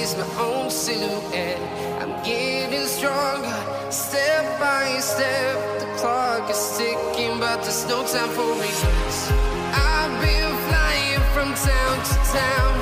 notice my own silhouette. I'm getting stronger, step by step. The clock is ticking, but there's no time for regrets. I've been flying from town to town,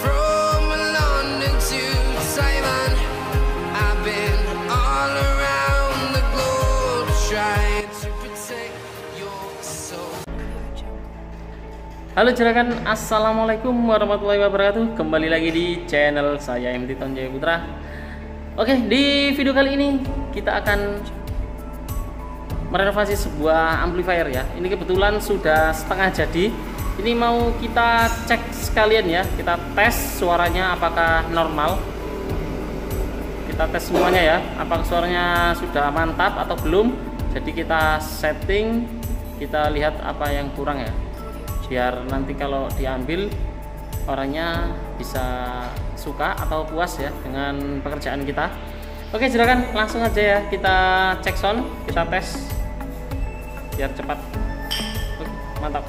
from London to Taiwan. I've been all around the globe trying to protect your soul. Halo juragan, assalamualaikum warahmatullahi wabarakatuh. Kembali lagi di channel saya MT Ton Jaya Putra. Oke, di video kali ini kita akan merenovasi sebuah amplifier ya. Ini kebetulan sudah setengah jadi. Ini mau kita cek sekalian ya. Kita tes suaranya apakah normal. Kita tes semuanya ya. Apakah suaranya sudah mantap atau belum. Jadi kita setting, kita lihat apa yang kurang ya. Biar nanti kalau diambil orangnya bisa suka atau puas ya dengan pekerjaan kita. Oke juragan, langsung aja ya kita cek sound, kita tes biar cepat. Mantap.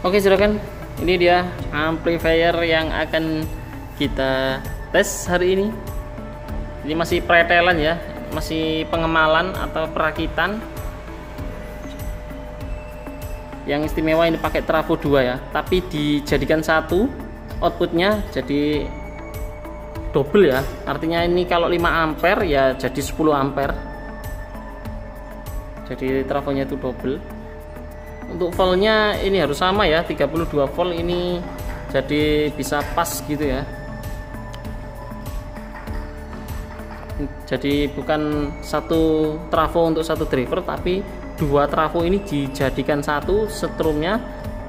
Oke juragan, ini dia amplifier yang akan kita tes hari ini. Ini masih pretelan ya, masih pengemalan atau perakitan. Yang istimewa ini pakai trafo 2 ya, tapi dijadikan satu, outputnya jadi double ya. Artinya ini kalau 5 ampere ya jadi 10 ampere. Jadi trafonya itu double. Untuk voltnya ini harus sama ya, 32 volt ini, jadi bisa pas gitu ya. Jadi bukan satu trafo untuk satu driver, tapi dua trafo ini dijadikan satu, setrumnya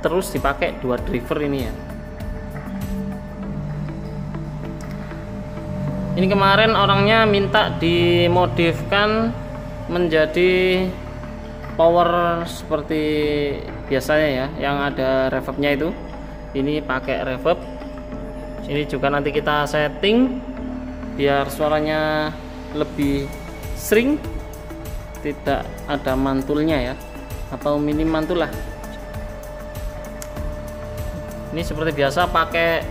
terus dipakai dua driver ini ya. Ini kemarin orangnya minta dimodifkan menjadi power seperti biasanya ya, yang ada reverbnya itu. Ini pakai reverb. Ini juga nanti kita setting biar suaranya lebih sering, tidak ada mantulnya ya, atau minim mantul lah. Ini seperti biasa pakai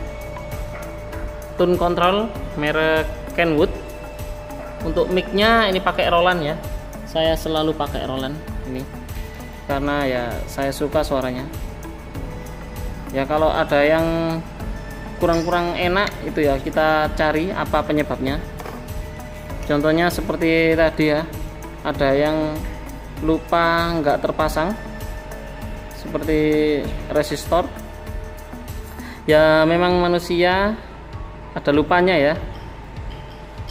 tune control merek Kenwood. Untuk mic-nya ini pakai Roland ya. Saya selalu pakai Roland ini karena ya saya suka suaranya. Ya kalau ada yang kurang-kurang enak itu ya kita cari apa penyebabnya. Contohnya seperti tadi ya, ada yang lupa nggak terpasang seperti resistor ya, memang manusia ada lupanya ya.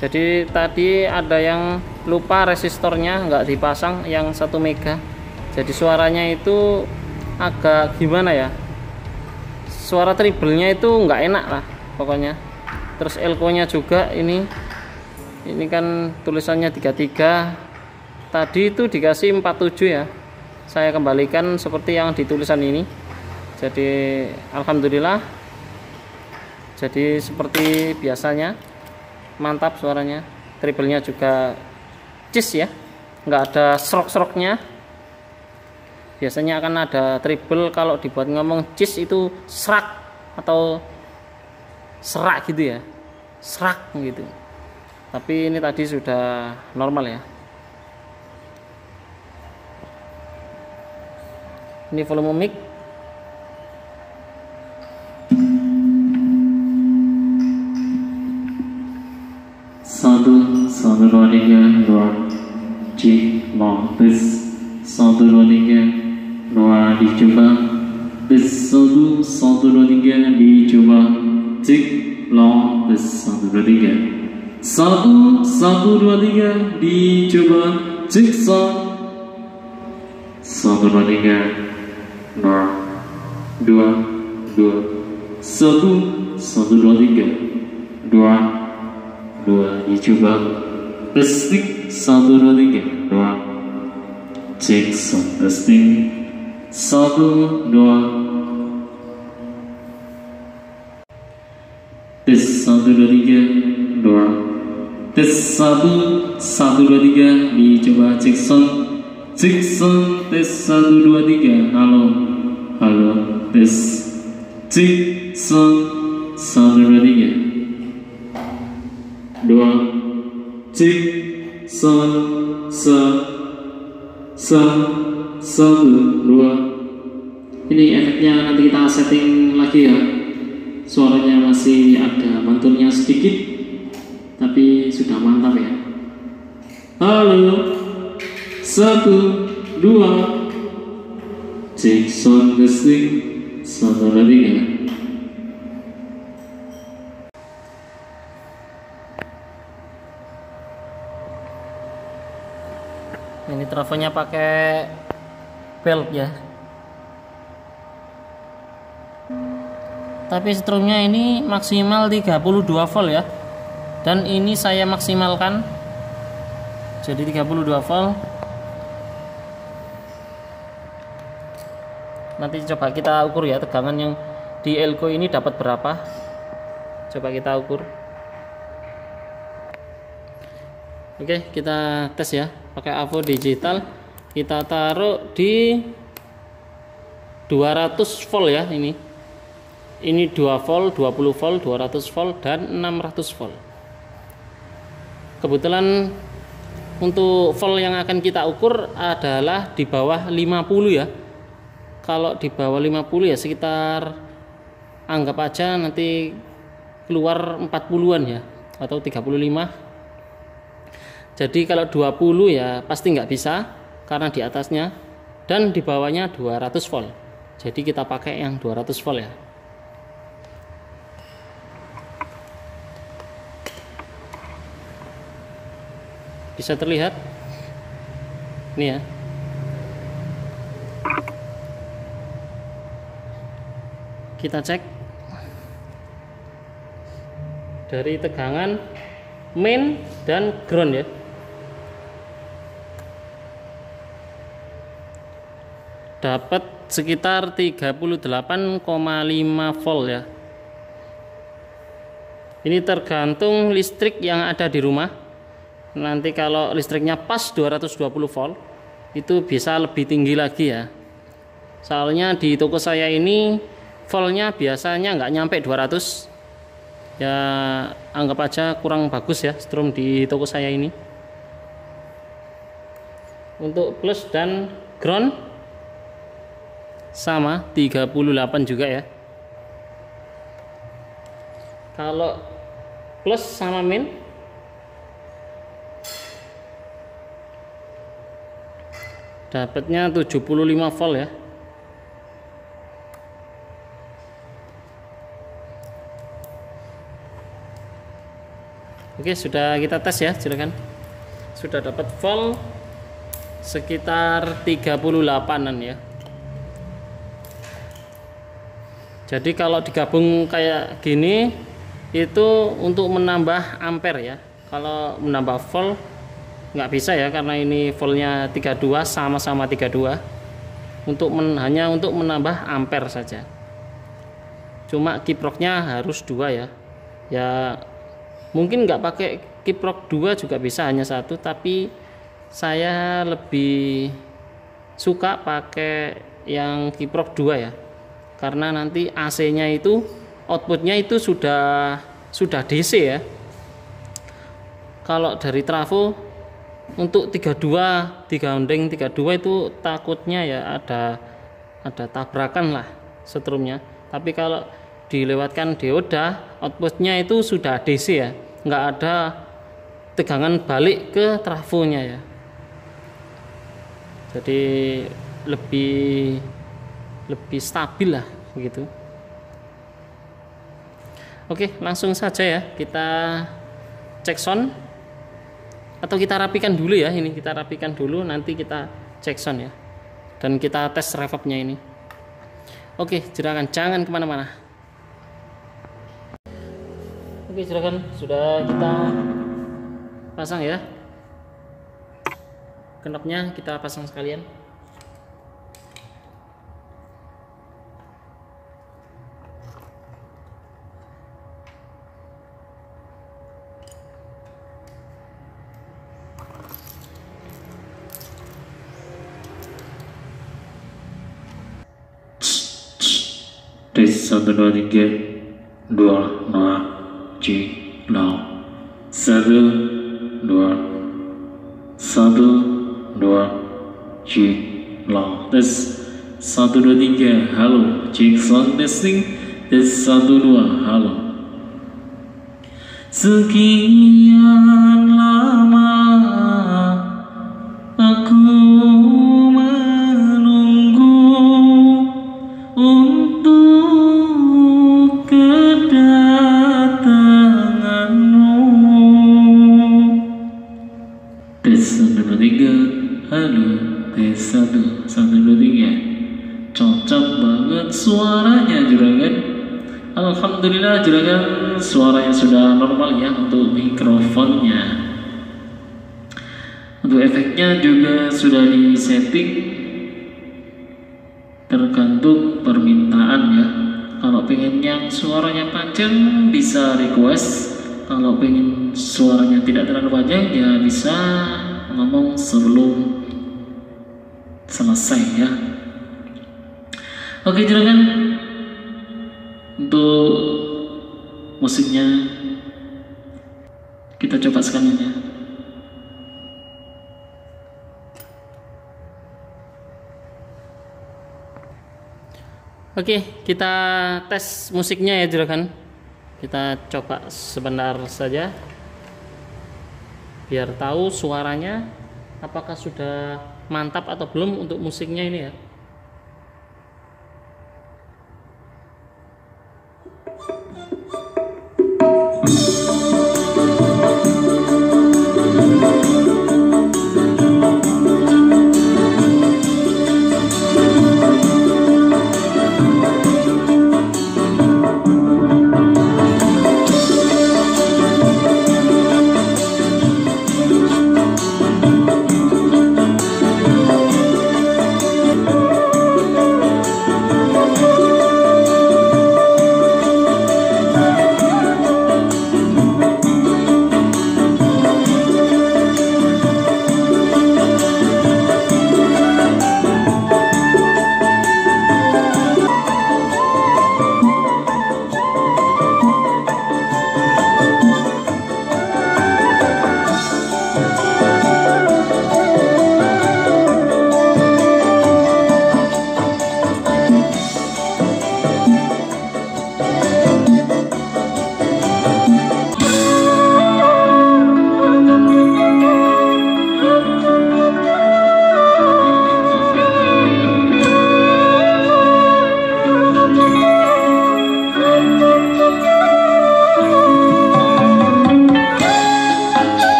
Jadi tadi ada yang lupa resistornya nggak dipasang yang 1 mega, jadi suaranya itu agak gimana ya, suara treble-nya itu nggak enak lah pokoknya. Terus elko nya juga ini kan tulisannya 33, tadi itu dikasih 47 ya, saya kembalikan seperti yang di tulisan ini. Jadi alhamdulillah, jadi seperti biasanya mantap suaranya. Treble-nya juga cis ya, nggak ada serok-seroknya. Biasanya akan ada treble kalau dibuat ngomong cis itu serak atau serak gitu ya, serak gitu. Tapi ini tadi sudah normal ya. Ini volume mic. Satu dua tiga dua C long tes 1 2 3 dua dicoba, tes 1 1 2 3 dicoba, cek long tes 1 2 3 1 1 2 3 dicoba, cek sound 1 2 3 2 2 1 1 2 3 2 dicoba, testing 1 2 3 2 cek sound, testing 1 2 tes 1 2 3 2 tes 1 1 2 3 dicoba, cek sound tes 1 2 3 halo halo tes cek sound 1 1, 2, 3. 2, cek, 1, 2. Ini efeknya nanti kita setting lagi ya. Suaranya masih ada mantunnya sedikit, tapi sudah mantap ya. Halo, 1, 2, cek sound testing, 1, 2, 3. Ini trafonya pakai belt ya, tapi strumnya ini maksimal 32 volt ya, dan ini saya maksimalkan jadi 32 volt. Nanti coba kita ukur ya tegangan yang di elko ini dapat berapa. Coba kita ukur. Oke, kita tes ya pakai Avo digital. Kita taruh di 200 volt ya. Ini 2 volt, 20 volt, 200 volt, dan 600 volt. Kebetulan untuk volt yang akan kita ukur adalah di bawah 50 ya. Kalau di bawah 50 ya sekitar, anggap aja nanti keluar 40-an ya, atau 35. Jadi kalau 20 ya pasti nggak bisa karena di atasnya, dan di bawahnya 200 volt. Jadi kita pakai yang 200 volt ya. Bisa terlihat ini ya. Kita cek dari tegangan main dan ground ya. Dapat sekitar 38,5 volt ya. Ini tergantung listrik yang ada di rumah. Nanti kalau listriknya pas 220 volt itu bisa lebih tinggi lagi ya. Soalnya di toko saya ini voltnya biasanya nggak nyampe 200 ya, anggap aja kurang bagus ya strum di toko saya ini. Untuk plus dan ground sama 38 juga ya. Kalau plus sama min dapatnya 75 volt ya. Oke, sudah kita tes ya, silakan. Sudah dapat volt sekitar 38-an ya. Jadi kalau digabung kayak gini itu untuk menambah ampere ya. Kalau menambah volt nggak bisa ya, karena ini voltnya 32, sama-sama 32. Hanya untuk menambah ampere saja. Cuma kiproknya harus 2 ya. Ya mungkin nggak pakai kiprok 2 juga bisa, hanya 1, tapi saya lebih suka pakai yang kiprok 2 ya, karena nanti AC-nya itu outputnya itu sudah DC ya. Kalau dari trafo untuk 32 digandeng 32 itu takutnya ya ada tabrakan lah setrumnya. Tapi kalau dilewatkan dioda, outputnya itu sudah DC ya, nggak ada tegangan balik ke trafonya ya. Jadi lebih stabil lah begitu. Oke, langsung saja ya kita cek sound, atau kita rapikan dulu ya. Ini kita rapikan dulu, nanti kita cek sound ya, dan kita tes reverbnya ini. Oke, jangan kemana-mana. Oke, silakan, sudah kita pasang ya. Knopnya kita pasang sekalian. Tes 1, 2, 3. 2 La G La 1 2 1 2 G La. Tes 1 2 3 halo, cek sound testing. Tes 1 2 halo. Sekian lama aku menunggu untuk kedatanganmu. Tes 1 2 3 halo. Tes 1 2 3. Cocok banget suaranya juragan. Alhamdulillah juragan, suaranya sudah normal ya untuk mikrofonnya. Untuk efeknya juga sudah disetting tergantung permintaan ya. Kalau pengen yang suaranya panjang bisa request, kalau pengen suaranya tidak terlalu panjang ya bisa ngomong sebelum selesai ya. Oke juragan, untuk musiknya kita coba sekalian ya. Oke, kita tes musiknya ya juragan. Kita coba sebentar saja biar tahu suaranya apakah sudah mantap atau belum untuk musiknya ini ya.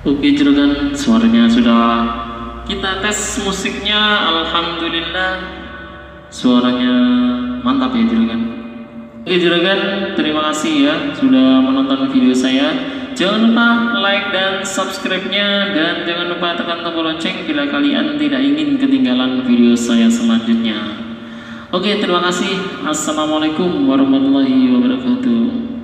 Oke juragan, suaranya sudah kita tes musiknya. Alhamdulillah suaranya mantap ya juragan. Oke juragan, terima kasih ya sudah menonton video saya. Jangan lupa like dan subscribe-nya, dan jangan lupa tekan tombol lonceng bila kalian tidak ingin ketinggalan video saya selanjutnya. Oke, terima kasih. Assalamualaikum warahmatullahi wabarakatuh.